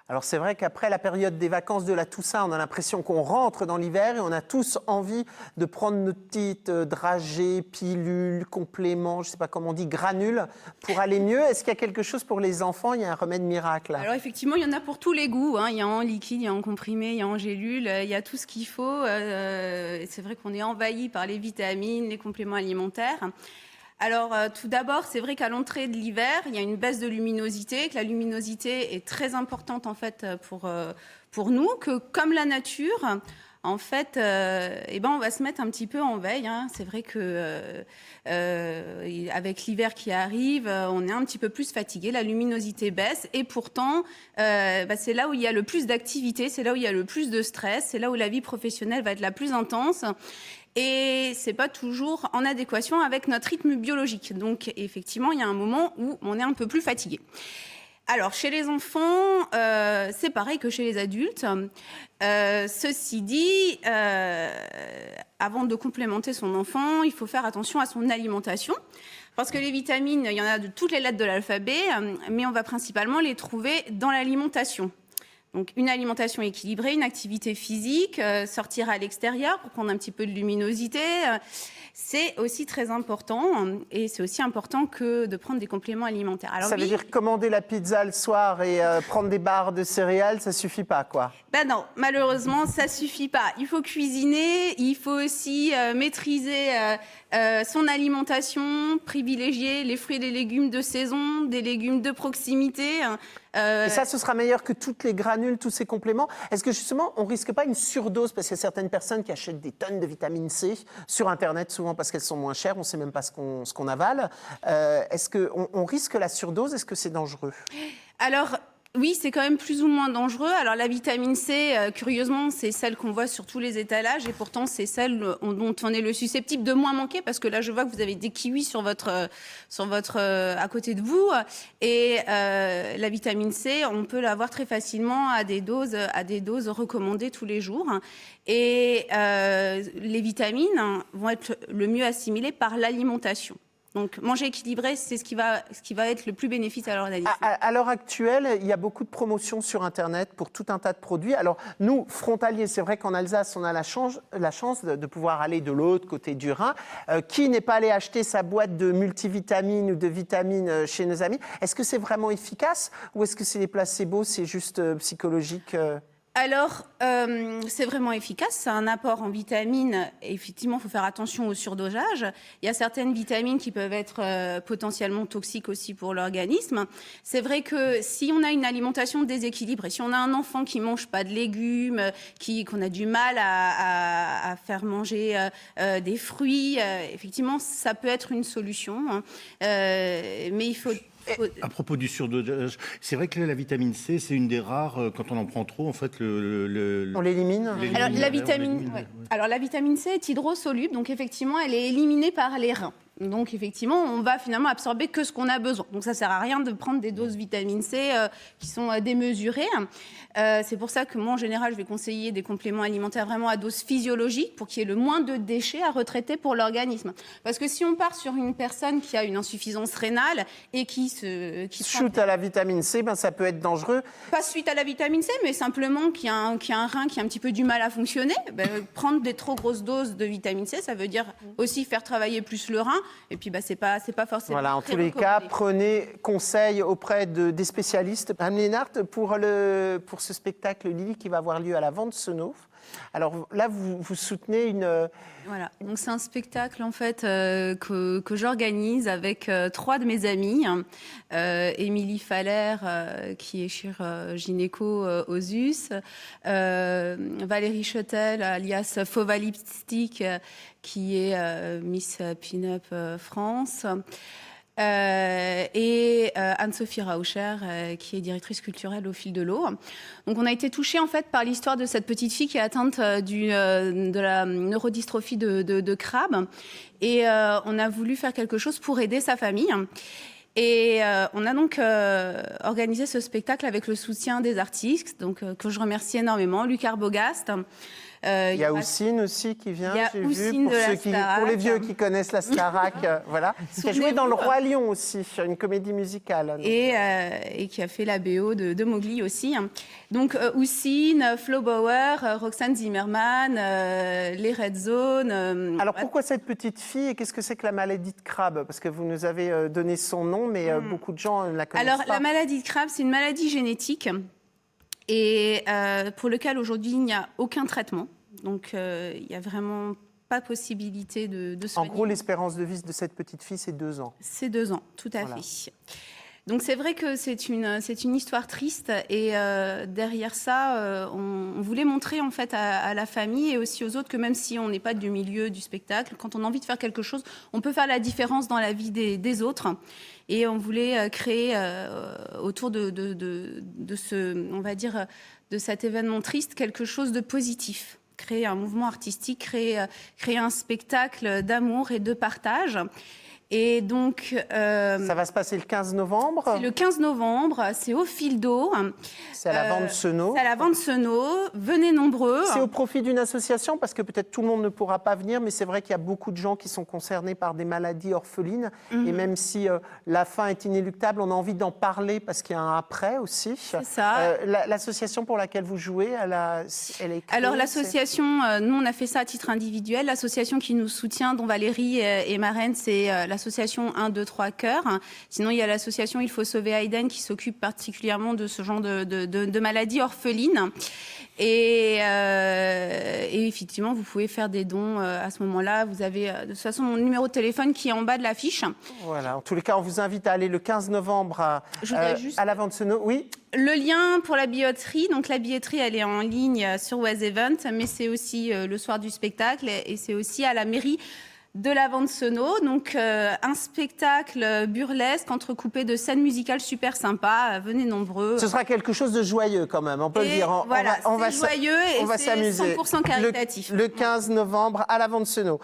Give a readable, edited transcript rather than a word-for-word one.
Alors c'est vrai qu'après la période des vacances de la Toussaint, on a l'impression qu'on rentre dans l'hiver et on a tous envie de prendre nos petites dragées, pilules, compléments, je ne sais pas comment on dit, granules, pour aller mieux. Est-ce qu'il y a quelque chose pour les enfants? Il y a un remède miracle? Alors effectivement, il y en a pour tous les goûts. Il y a en liquide, il y a en comprimé, il y a en gélule, il y a tout ce qu'il faut. C'est vrai qu'on est envahi par les vitamines, les compléments alimentaires. Alors, tout d'abord, c'est vrai qu'à l'entrée de l'hiver, il y a une baisse de luminosité, que la luminosité est très importante en fait pour nous, que comme la nature, en fait, on va se mettre un petit peu en veille. C'est vrai que avec l'hiver qui arrive, on est un petit peu plus fatigué, la luminosité baisse, et pourtant, c'est là où il y a le plus d'activité, c'est là où il y a le plus de stress, c'est là où la vie professionnelle va être la plus intense. Et c'est pas toujours en adéquation avec notre rythme biologique. Donc, effectivement, il y a un moment où on est un peu plus fatigué. Alors, chez les enfants, c'est pareil que chez les adultes. Ceci dit, avant de complémenter son enfant, il faut faire attention à son alimentation. Parce que les vitamines, il y en a de toutes les lettres de l'alphabet, mais on va principalement les trouver dans l'alimentation. Donc une alimentation équilibrée, une activité physique, sortir à l'extérieur pour prendre un petit peu de luminosité, c'est aussi très important. Et c'est aussi important que de prendre des compléments alimentaires. Alors, ça veut dire commander la pizza le soir et prendre des barres de céréales, ça suffit pas, quoi? Ben non, malheureusement, ça suffit pas. Il faut cuisiner, il faut aussi maîtriser son alimentation, privilégier les fruits et les légumes de saison, des légumes de proximité. Et ça, ce sera meilleur que toutes les granules, tous ces compléments. Est-ce que justement, on risque pas une surdose? Parce qu'il y a certaines personnes qui achètent des tonnes de vitamine C sur Internet, souvent parce qu'elles sont moins chères, on ne sait même pas ce qu'on avale. Est-ce qu'on risque la surdose? Est-ce que c'est dangereux? Alors, oui, c'est quand même plus ou moins dangereux. Alors la vitamine C, curieusement, c'est celle qu'on voit sur tous les étalages et pourtant c'est celle dont on est le susceptible de moins manquer parce que là je vois que vous avez des kiwis sur votre à côté de vous et la vitamine C, on peut l'avoir très facilement à des doses recommandées tous les jours et les vitamines vont être le mieux assimilées par l'alimentation. Donc, manger équilibré, c'est ce qui va être le plus bénéfique à l'organisme. À l'heure actuelle, il y a beaucoup de promotions sur Internet pour tout un tas de produits. Alors, nous, frontaliers, c'est vrai qu'en Alsace, on a la chance de pouvoir aller de l'autre côté du Rhin. Qui n'est pas allé acheter sa boîte de multivitamines ou de vitamines chez nos amis? Est-ce que c'est vraiment efficace ou est-ce que c'est des placebos, c'est juste psychologique? Alors, c'est vraiment efficace, c'est un apport en vitamines. Effectivement, il faut faire attention au surdosage. Il y a certaines vitamines qui peuvent être potentiellement toxiques aussi pour l'organisme. C'est vrai que si on a une alimentation déséquilibrée, si on a un enfant qui ne mange pas de légumes, qu'on a du mal à faire manger des fruits, effectivement, ça peut être une solution. Mais il faut... À propos du surdosage, c'est vrai que la vitamine C, c'est une des rares, quand on en prend trop, en fait, on l'élimine. Alors la vitamine C est hydrosoluble, donc effectivement, elle est éliminée par les reins. Donc effectivement, on va finalement absorber que ce qu'on a besoin. Donc ça sert à rien de prendre des doses de vitamine C qui sont démesurées. C'est pour ça que moi, en général, je vais conseiller des compléments alimentaires vraiment à dose physiologique pour qu'il y ait le moins de déchets à retraiter pour l'organisme. Parce que si on part sur une personne qui a une insuffisance rénale et qui shoot à la vitamine C, ça peut être dangereux. Pas suite à la vitamine C, mais simplement qu'il y a un rein qui a un petit peu du mal à fonctionner. Prendre des trop grosses doses de vitamine C, ça veut dire aussi faire travailler plus le rein. Et puis, c'est pas forcément. Voilà, en tous les cas, prenez conseil auprès des spécialistes. Anne Lénart, pour ce spectacle Lily qui va avoir lieu à la Vente-Senauve. Alors là, vous soutenez une... Voilà, donc c'est un spectacle en fait que j'organise avec 3 de mes amies. Émilie Faller, qui est gynéco aux US, Valérie Chotel, alias Fauva Lipstick, qui est Miss Pin-Up France. Et Anne-Sophie Rauscher, qui est directrice culturelle au Fil de l'eau. Donc on a été touchés en fait par l'histoire de cette petite fille qui est atteinte de la neurodystrophie de Crabbe. Et on a voulu faire quelque chose pour aider sa famille. Et on a donc organisé ce spectacle avec le soutien des artistes, donc, que je remercie énormément, Luc Arbogast, Il y a Houssine aussi qui vient, Il y a j'ai Houssine vu, de la Starac. pour les vieux qui connaissent la Starac, voilà. Qui a joué dans Le Roi Lion aussi, une comédie musicale. Donc. Et qui a fait la BO de Mowgli aussi. Donc Houssine, Flo Bauer, Roxane Zimmermann, les Red Zone. Alors pourquoi cette petite fille et qu'est-ce que c'est que la maladie de Crabbe? Parce que vous nous avez donné son nom, mais beaucoup de gens ne la connaissent Alors pas. la maladie de Crabbe, c'est une maladie génétique et pour lequel aujourd'hui il n'y a aucun traitement. Donc il n'y a vraiment pas possibilité de En soigner. gros, l'espérance de vie de cette petite fille, c'est 2 ans. C'est 2 ans, tout à Voilà. fait. Donc c'est vrai que c'est une histoire triste et derrière ça, on voulait montrer en fait à la famille et aussi aux autres que même si on n'est pas du milieu du spectacle, quand on a envie de faire quelque chose, on peut faire la différence dans la vie des autres. Et on voulait créer autour de ce, on va dire, de cet événement triste quelque chose de positif. Créer un mouvement artistique, créer un spectacle d'amour et de partage. Et donc, Ça va se passer le 15 novembre. c'est le 15 novembre, c'est au Fil d'eau. C'est à la Vente Senot. C'est à la Vente Senot. Venez nombreux. C'est au profit d'une association parce que peut-être tout le monde ne pourra pas venir, mais c'est vrai qu'il y a beaucoup de gens qui sont concernés par des maladies orphelines. Et même si la fin est inéluctable, on a envie d'en parler parce qu'il y a un après aussi. C'est ça. L'association pour laquelle vous jouez, elle est créée. Alors l'association, nous on a fait ça à titre individuel. L'association qui nous soutient, dont Valérie est marraine, c'est l'association 1, 2, 3 Cœurs. Sinon il y a l'association Il faut sauver Hayden qui s'occupe particulièrement de ce genre de maladies orphelines. Et effectivement, vous pouvez faire des dons à ce moment-là. Vous avez de toute façon mon numéro de téléphone qui est en bas de l'affiche. Voilà. En tous les cas, on vous invite à aller le 15 novembre Je voudrais juste- à la Vente Senot. Oui. Le lien pour la billetterie, donc la billetterie, elle est en ligne sur Was Event, mais c'est aussi le soir du spectacle et c'est aussi à la mairie de la Vente Senot. Donc un spectacle burlesque entrecoupé de scènes musicales super sympas. Venez nombreux. Ce sera quelque chose de joyeux quand même, on peut le Et dire. voilà, on va c'est joyeux on et va c'est s'amuser. 100% caritatif. Le 15 novembre à la Vente Senot.